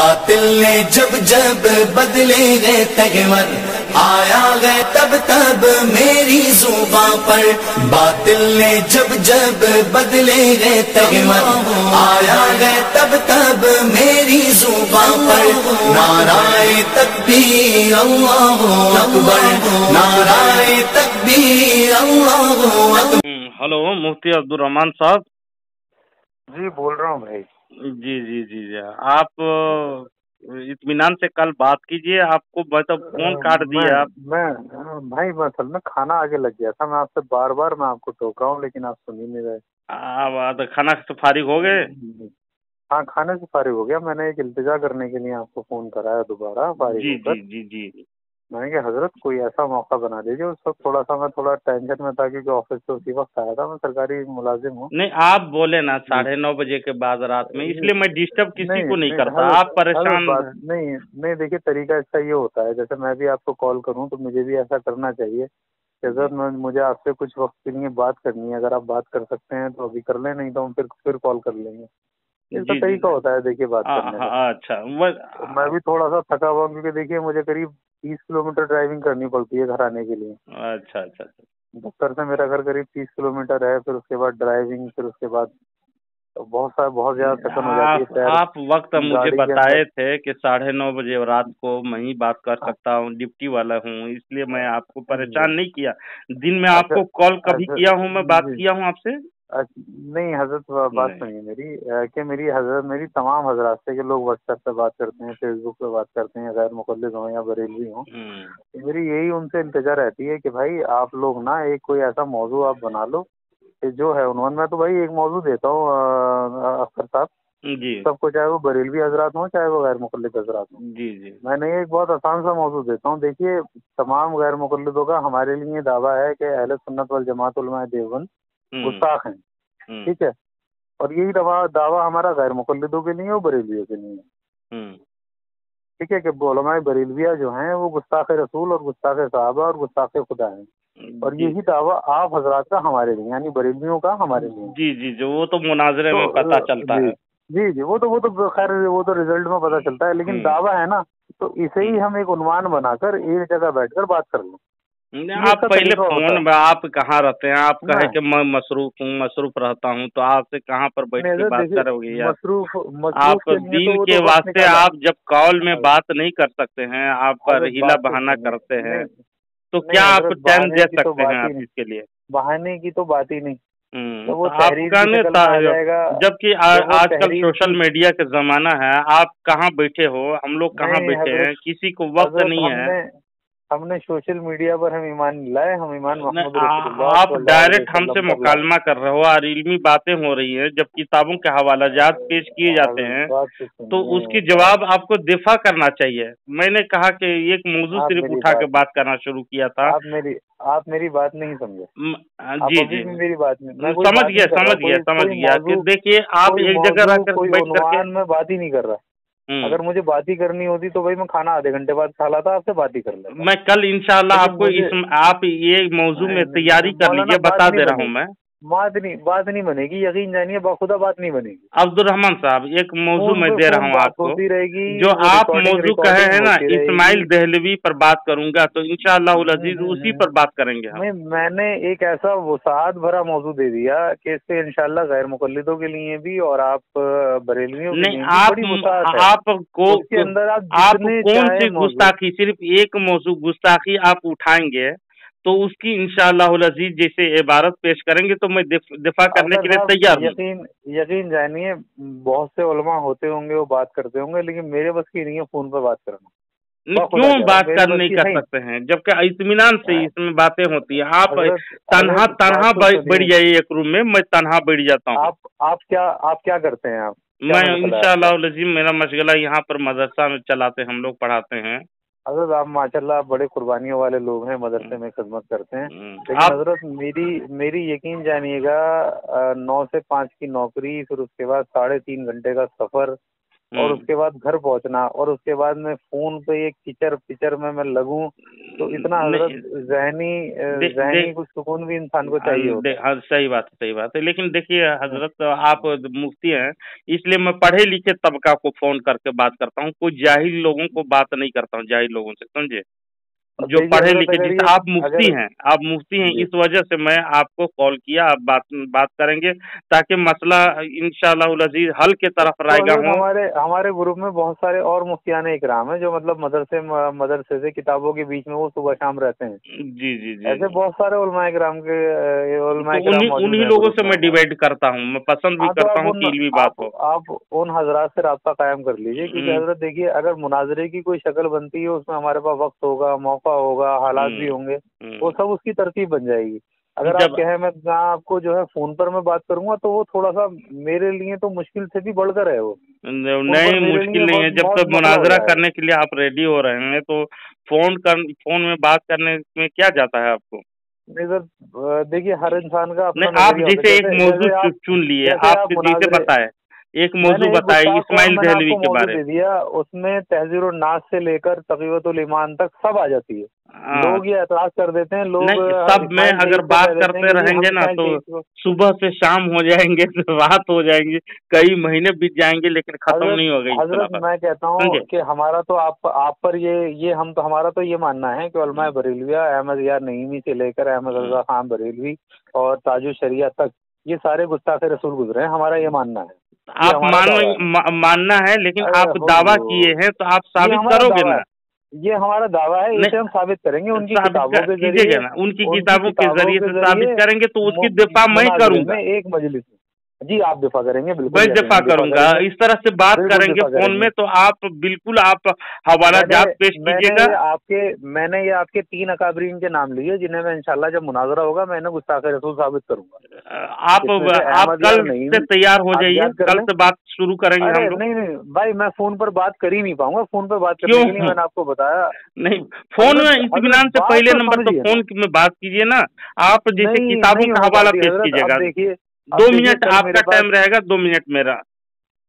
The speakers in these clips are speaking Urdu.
باطل نے جب جب بدلے گئے تگمر، آیا گئے تب تب میری زباں پر، باطل نے جب جب بدلے گئے تگمر، آیا گئے تب تب میری زباں پر، نعرہ تکبیر اللہ اکبر، نعرہ تکبیر اللہ اکبر۔ ہلو مفتی عبدالرحمان صاحب جی بول رہا ہوں بھائی۔ جی آپ اطمینان سے کل بات کیجئے، آپ کو مطلب فون کاٹ دیا آپ۔ میں بھائی اصل میں کھانا آگے لگ گیا تھا، میں آپ سے بار بار میں آپ کو ٹوک رہا ہوں لیکن آپ سن ہی نہیں رہے۔ کھانا سے فارغ ہو گئے؟ ہاں کھانے سے فارغ ہو گیا، میں نے ایک التجا کرنے کے لیے آپ کو فون کرایا دوبارہ فارغ ہو کر۔ جی میں نے کہا حضرت کوئی ایسا موقع بنا دیجیے، اس وقت میں تھوڑا ٹینشن میں تھا کیونکہ آفس سے اسی وقت آیا تھا، میں سرکاری ملازم ہوں۔ نہیں آپ بولے نا 9:30 بجے کے بعد رات میں، اس لیے میں ڈسٹرب کسی کو نہیں کرتا، آپ پریشان نہیں دیکھیے طریقہ اس کا یہ ہوتا ہے، جیسے میں بھی آپ کو کال کروں تو مجھے بھی ایسا کرنا چاہیے کہ حضرت مجھے آپ سے کچھ وقت کے لیے بات کرنی ہے، اگر آپ بات کر سکتے ہیں تو ابھی کر لیں، نہیں تو ہم پھر کال کر لیں گے۔ اس کا طریقہ ہوتا ہے دیکھیے بات کرنے کا۔ اچھا میں بھی تھوڑا سا تھکا ہوا ہوں کیونکہ دیکھیے مجھے قریب 30 کلومیٹر ڈرائیونگ کرنی پڑتی ہے گھر آنے کے لیے۔ اچھا دفتر سے میرا گھر قریب 30 کلومیٹر ہے، پھر اس کے بعد ڈرائیونگ، پھر اس کے بعد بہت زیادہ تھکن ہو جاتی ہے۔ آپ وقت مجھے بتائے تھے کہ 9:30 بجے رات کو میں ہی بات کر سکتا ہوں، ڈپٹی والا ہوں، اس لیے میں آپ کو پریشان نہیں کیا۔ دن میں آپ کو کال کبھی کیا ہوں، میں بات کیا ہوں آپ سے؟ نہیں حضرت بات سنیے میری، کہ میری تمام حضرات سے کہ لوگ واٹس ایپ پہ بات کرتے ہیں، فیس بک پہ بات کرتے ہیں، غیر مقلد ہوں یا بریلوی ہوں، میری یہی ان سے التجا رہتی ہے کہ بھائی آپ لوگ نا ایک کوئی ایسا موضوع آپ بنا لو کہ جو ہے عنوان، میں تو بھائی ایک موضوع دیتا ہوں اختر صاحب سب کو، چاہے وہ بریلوی حضرات ہوں چاہے وہ غیر مقلد حضرات ہوں، میں نے ایک بہت آسان سا موضوع دیتا ہوں۔ دیکھیے تمام غیر مقلدوں کا ہمارے لیے یہ دعویٰ ہے کہ اہل سنت والجماعت علماء دیوبند گستاخ ہیں، ٹھیک ہے، اور یہی دعویٰ ہمارا غیر مقلدوں کے لیے اور بریلویوں کے لیے ہے، ٹھیک ہے، کہ علماء بریلویہ جو ہیں وہ گستاخ رسول اور گستاخ صحابہ اور گستاخ خدا ہیں، اور یہی دعویٰ آپ حضرات کا ہمارے لیے یعنی بریلویوں کا ہمارے لیے۔ جی جو وہ تو مناظرے میں پتہ چلتا ہے۔ جی وہ تو خیر وہ تو رزلٹ میں پتہ چلتا ہے، لیکن دعویٰ ہے نا، تو اسے ہی ہم ایک عنوان بنا کر ایک جگہ بیٹھ کر بات کر لیں۔ آپ پہلے فون میں آپ کہاں رہتے ہیں؟ آپ کہے کہ میں مصروف رہتا ہوں، تو آپ سے کہاں پر بیٹھ کے بات کرو گے یار؟ آپ دین کے واسطے آپ جب کال میں بات نہیں کر سکتے ہیں، آپ پر ہیلا بہانہ کرتے ہیں، تو کیا آپ ٹائم دے سکتے ہیں آپ اس کے لیے؟ بہانے کی تو بات ہی نہیں، جبکہ آج کل سوشل میڈیا کا زمانہ ہے، آپ کہاں بیٹھے ہو، ہم لوگ کہاں بیٹھے ہیں، کسی کو وقت نہیں ہے۔ ہم نے سوشل میڈیا پر ہم ایمان لائے، ہم ایمان محمد رسول اللہ۔ آپ ڈائریکٹ ہم سے مکالمہ کر رہے ہو اور علمی باتیں ہو رہی ہیں، جب کتابوں کے حوالہ جات پیش کیے جاتے ہیں تو اس کی جواب آپ کو دفاع کرنا چاہیے۔ میں نے کہا کہ ایک موضوع صرف اٹھا کے بات کرنا شروع کیا تھا۔ آپ میری بات نہیں سمجھے۔ جی میری بات نہیں سمجھ گیا کہ دیکھیے آپ ایک جگہ رہ کر بیٹھ کر کے میں بات ہی نہیں کر رہا۔ اگر مجھے بات ہی کرنی ہوتی تو بھائی میں کھانا آدھے گھنٹے بعد کھا لاتا، آپ سے بات ہی کر لیتا۔ میں کل انشاءاللہ آپ کو آپ یہ موضوع میں تیاری کر لیجیے، بتا دے رہا ہوں میں۔ بات نہیں بنے گی، یقین جانیے باخدا بات نہیں بنے گی۔ عبدالرحمان صاحب ایک موضوع میں دے رہا ہوں آپ کو، جو آپ موضوع کہے ہیں نا اسماعیل دہلوی پر بات کروں گا، تو انشاءاللہ العزیز اسی پر بات کریں گے ہم۔ میں نے ایک ایسا وسعت بھرا موضوع دے دیا کہ اس سے انشاءاللہ غیر مقلدوں کے لیے بھی اور آپ بریلویوں کے لیے بڑی وسعت ہے۔ آپ کون سی گستاخی، صرف ایک موضوع گستاخی آپ اٹھائیں گے تو اس کی انشاءاللہ العزیز جیسے عبارت پیش کریں گے تو میں دفاع کرنے کے لیے تیار ہوں۔ یقین جانیے بہت سے علماء ہوتے ہوں گے، وہ بات کرتے ہوں گے، لیکن میرے بس کی نہیں ہے فون پہ بات کرنا۔ کیوں بات نہیں کر سکتے ہیں جبکہ اطمینان سے اس میں باتیں ہوتی ہیں؟ آپ تنہا بیٹھ جائیے ایک روم میں، میں تنہا بیٹھ جاتا ہوں۔ آپ کیا کرتے ہیں؟ آپ میں انشاءاللہ العزیز میرا مشغلہ یہاں پر مدرسہ میں چلاتے، ہم لوگ پڑھاتے ہیں۔ حضرت آپ ماشاءاللہ آپ بڑے قربانیوں والے لوگ ہیں، مدرسے میں خدمت کرتے ہیں، لیکن حضرت میری یقین جانیے گا 9 سے 5 کی نوکری، پھر اس کے بعد 3.5 گھنٹے کا سفر، اور اس کے بعد گھر پہنچنا اور اس کے بعد میں فون پہ یہ کچر پچر میں لگوں تو اتنا حضرت ذہنی کچھ سکون بھی انسان کو چاہیے. صحیح بات ہے. لیکن دیکھیے حضرت آپ مفتی ہیں اس لیے میں پڑھے لکھے طبقہ کو فون کر کے بات کرتا ہوں, کوئی جاہل لوگوں کو بات نہیں کرتا ہوں, جاہل لوگوں سے, سمجھے, جو پڑھے لکھے. جیسے آپ مفتی ہیں اس وجہ سے میں آپ کو کال کیا, آپ بات کریں گے تاکہ مسئلہ انشاءاللہ العزیز حل کے طرف رائے گا ہوں. ہمارے گروپ میں بہت سارے اور مفتیان اکرام ہیں جو مطلب مدرسے سے کتابوں کے بیچ میں وہ صبح شام رہتے ہیں. جی ایسے بہت سارے علماء اکرام کے انہی لوگوں سے میں ڈیبیٹ کرتا ہوں, میں پسند بھی کرتا ہوں کہ علمی بات ہو. آپ ان حضرات سے رابطہ قائم کر لیجئے, کیونکہ حضرت دیکھیے اگر مناظرے کی کوئی شکل بنتی ہے اس میں ہمارے پاس وقت ہوگا, موقع ہوگا, حالات بھی ہوں گے, وہ سب اس کی ترتیب بن جائے گی. اگر آپ کہیں میں آپ کو جو ہے فون پر میں بات کروں گا تو وہ تھوڑا سا میرے لیے تو مشکل سے بھی بڑھ کر ہے. وہ نہیں, مشکل نہیں ہے. جب تک مناظرہ کرنے کے لیے آپ ریڈی ہو رہے ہیں تو فون میں بات کرنے میں کیا جاتا ہے آپ کو؟ نہیں سر, دیکھیے ہر انسان کا اپنا آپ جیسے ایک موضوع چن لیے, آپ جیسے بتائے ایک موضوع بتائے اسماعیل دہلوی کے بارے میں دیا, اس میں تہذیب الناس سے لے کر تقویت الایمان تک سب آ جاتی ہے. لوگ یہ اعتراض کر دیتے ہیں, لوگ سب میں اگر بات کرتے رہیں گے نا تو صبح سے شام ہو جائیں گے, رات ہو جائیں گے, کئی مہینے بیت جائیں گے, لیکن ختم نہیں ہو گئی. حضرت میں کہتا ہوں کہ ہمارا تو آپ پر یہ ہمارا تو یہ ماننا ہے کہ علماء بریلویہ احمد یار نعیمی سے لے کر احمد رضا خان بریلوی اور تاج الشریعہ تک یہ سارے گستاخ رسول گزرے ہیں, ہمارا یہ ماننا ہے. آپ ماننا ہے, لیکن آپ دعویٰ کیے ہیں تو آپ ثابت کرو گے نا. یہ ہمارا دعویٰ ہے, اسے ہم ثابت کریں گے. ان کی کتابوں کے ذریعے ان کی کتابوں کے ذریعے سے ثابت کریں گے تو اس کی دفاع میں کروں گا ایک مجلس میں. جی آپ دفاع کریں گے, بالکل میں دفاع کروں گا. اس طرح سے بات کریں گے فون میں تو آپ بالکل آپ حوالہ جات پیش کیجیے گا. میں نے یہ آپ کے 3 اکابرین کے نام لیے جنہیں میں انشاءاللہ جب مناظرہ ہوگا میں انہیں گستاخ رسول ثابت کروں گا. آپ کل سے تیار ہو جائیے, کل سے بات شروع کریں گے ہم لوگ. نہیں بھائی, میں فون پر بات کر ہی نہیں پاؤں گا. فون پر بات کرنے کے لیے میں نے آپ کو بتایا نہیں, فون میں اطمینان سے پہلے نمبر تو فون میں بات کیجیے نا. آپ جیسے کتابوں کا حوالہ پیش کیجیے گا. دیکھیے 2 منٹ آپ کا ٹائم رہے گا, 2 منٹ میرا.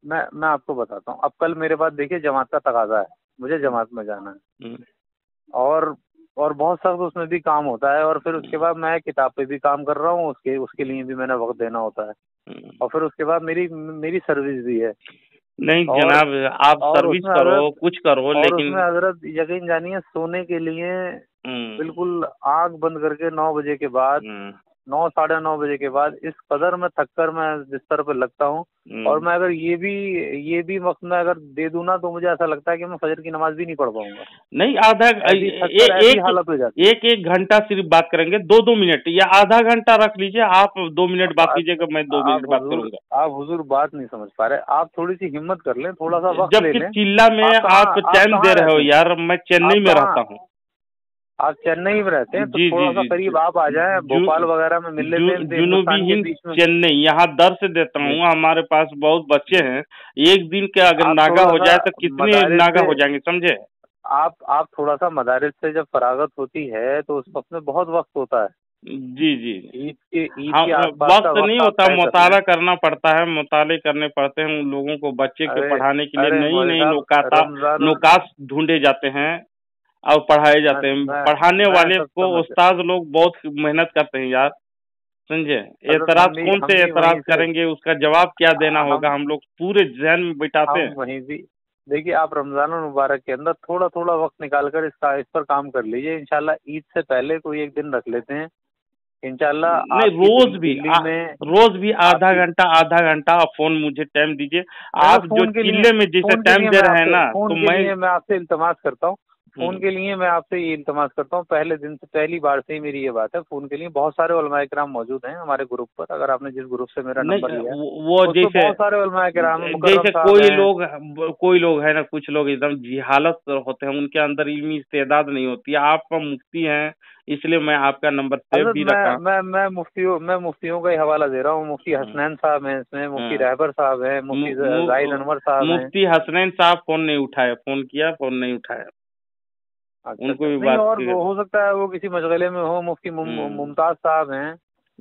میں آپ کو بتاتا ہوں. اب کل میرے پاس دیکھیے جماعت کا تقاضا ہے, مجھے جماعت میں جانا ہے اور بہت سخت اس میں بھی کام ہوتا ہے. اور پھر اس کے بعد میں کتاب پہ بھی کام کر رہا ہوں, اس کے لیے بھی میں نے وقت دینا ہوتا ہے. اور پھر اس کے بعد میری سروس بھی ہے. نہیں جناب, آپ سروس کرو, کچھ کرو, لیکن اس میں حضرت یقین جانیے سونے کے لیے بالکل آنکھ بند کر کے 9 بجے کے بعد 9 ساڑھے 9 بجے کے بعد اس قدر میں تھک کر میں بستر پہ لگتا ہوں. اور میں اگر یہ بھی وقت میں اگر دے دوں نا تو مجھے ایسا لگتا ہے کہ میں فجر کی نماز بھی نہیں پڑھ پاؤں گا. نہیں, ایک گھنٹہ صرف بات کریں گے, 2 منٹ یا آدھا گھنٹہ رکھ لیجیے. آپ 2 منٹ بات کیجیے گا, میں 2 منٹ بات کروں گا. آپ حضور بات نہیں سمجھ پا رہے, آپ تھوڑی سی ہمت کر لیں, تھوڑا سا وقت لے لیں. جبکہ چلا میں آپ ٹائم دے رہے ہو یار, میں چنئی میں رہتا ہوں. آپ چنئی میں رہتے ہیں تو تھوڑا سا قریب آپ آ جائیں, بھوپال وغیرہ میں مل لیتے ہیں. جنوبی ہند چنئی یہاں درس دیتا ہوں. ہمارے پاس بہت بچے ہیں, ایک دن کے اگر ناگا ہو جائے تو کتنے ناگا ہو جائیں گے, سمجھے. آپ تھوڑا سا مدارس سے جب فراغت ہوتی ہے تو اس وقت میں بہت وقت ہوتا ہے. جی وقت نہیں ہوتا, مطالعہ کرنا پڑتا ہے, مطالعے کرنے پڑتے ہیں. ان لوگوں کو بچے کے پڑھانے کے لیے نئی نکات ڈھونڈے جاتے ہیں اور پڑھائے جاتے ہیں. پڑھانے والے کو استاد لوگ بہت محنت کرتے ہیں یار, سمجھے. اعتراض کون سے اعتراض کریں گے, اس کا جواب کیا دینا ہوگا, ہم لوگ پورے ذہن میں بٹھاتے ہیں. وہیں بھی دیکھیے آپ رمضان المبارک کے اندر تھوڑا وقت نکال کر اس پر کام کر لیجئے. انشاءاللہ عید سے پہلے کوئی ایک دن رکھ لیتے ہیں انشاءاللہ. نہیں, روز بھی آدھا گھنٹہ آپ فون مجھے ٹائم دیجیے. آپ جو چلے میں جیسے ٹائم دے رہے ہیں نا, تو میں آپ سے التماس کرتا ہوں, فون کے لیے میں آپ سے یہ التماس کرتا ہوں. پہلے دن سے پہلی بار سے ہی میری یہ بات ہے, فون کے لیے بہت سارے علماء کرام موجود ہیں ہمارے گروپ پر. اگر آپ نے جس گروپ سے میرا نمبر لیا وہ جیسے بہت سارے علماء کرام, جیسے کوئی لوگ ہے نا, کچھ لوگ ایک دم جہالت ہوتے ہیں, ان کے اندر علمی استعداد نہیں ہوتی. آپ کا مفتی ہیں اس لیے میں آپ کا نمبر سیو بھی رکھا. میں مفتیوں کا ہی حوالہ دے رہا ہوں. مفتی حسنین صاحب ہیں اس میں, مفتی رہبر صاحب ہیں, مفتی زاہد انور صاحب ہیں. مفتی حسنین صاحب فون نہیں اٹھایا, فون کیا فون نہیں اٹھایا. ان کو بھی بات اور ہو سکتا ہے وہ کسی مشغلے میں ہو. مفتی ممتاز صاحب ہیں,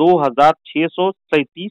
2637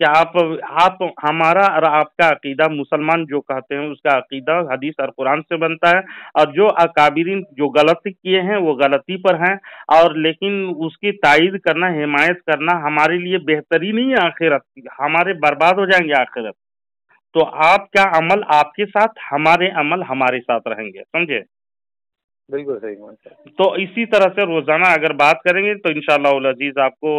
کہ آپ ہمارا اور آپ کا عقیدہ مسلمان جو کہتے ہیں اس کا عقیدہ حدیث اور قرآن سے بنتا ہے، اور جو اکابرین جو غلطی کیے ہیں وہ غلطی پر ہیں، اور لیکن اس کی تائید کرنا، حمایت کرنا ہمارے لیے بہترین ہی ہے آخرت، ہمارے برباد ہو جائیں گے آخرت۔ تو آپ کا عمل آپ کے ساتھ، ہمارے عمل ہمارے ساتھ رہیں گے، سمجھے؟ بالکل صحیح۔ تو اسی طرح سے روزانہ اگر بات کریں گے تو انشاءاللہ العزیز آپ کو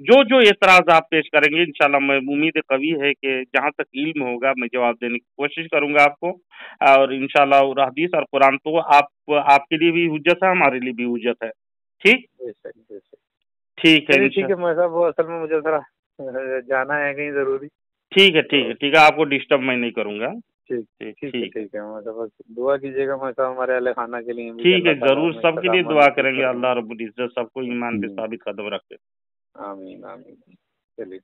جو اعتراض آپ پیش کریں گے انشاءاللہ میں امید قوی ہے کہ جہاں تک علم ہوگا میں جواب دینے کی کوشش کروں گا آپ کو، اور انشاءاللہ حدیث اور قرآن تو آپ کے لیے بھی حجت ہے، ہمارے لیے بھی حجت ہے۔ ٹھیک ٹھیک ہے ٹھیک ہے میں صاحب، وہ اصل میں مجھے ذرا جانا ہے کہیں ضروری۔ ٹھیک ہے آپ کو ڈسٹرب میں نہیں کروں گا۔ ٹھیک ہے مطلب دعا کیجیے گا میں صاحب ہمارے اہل خانہ کے لیے۔ ٹھیک ہے ضرور، سب کے لیے دعا کریں گے، اللہ رب العزت سب کو ایمان پہ ثابت قدم رکھے۔ آمین آمین۔ چلیے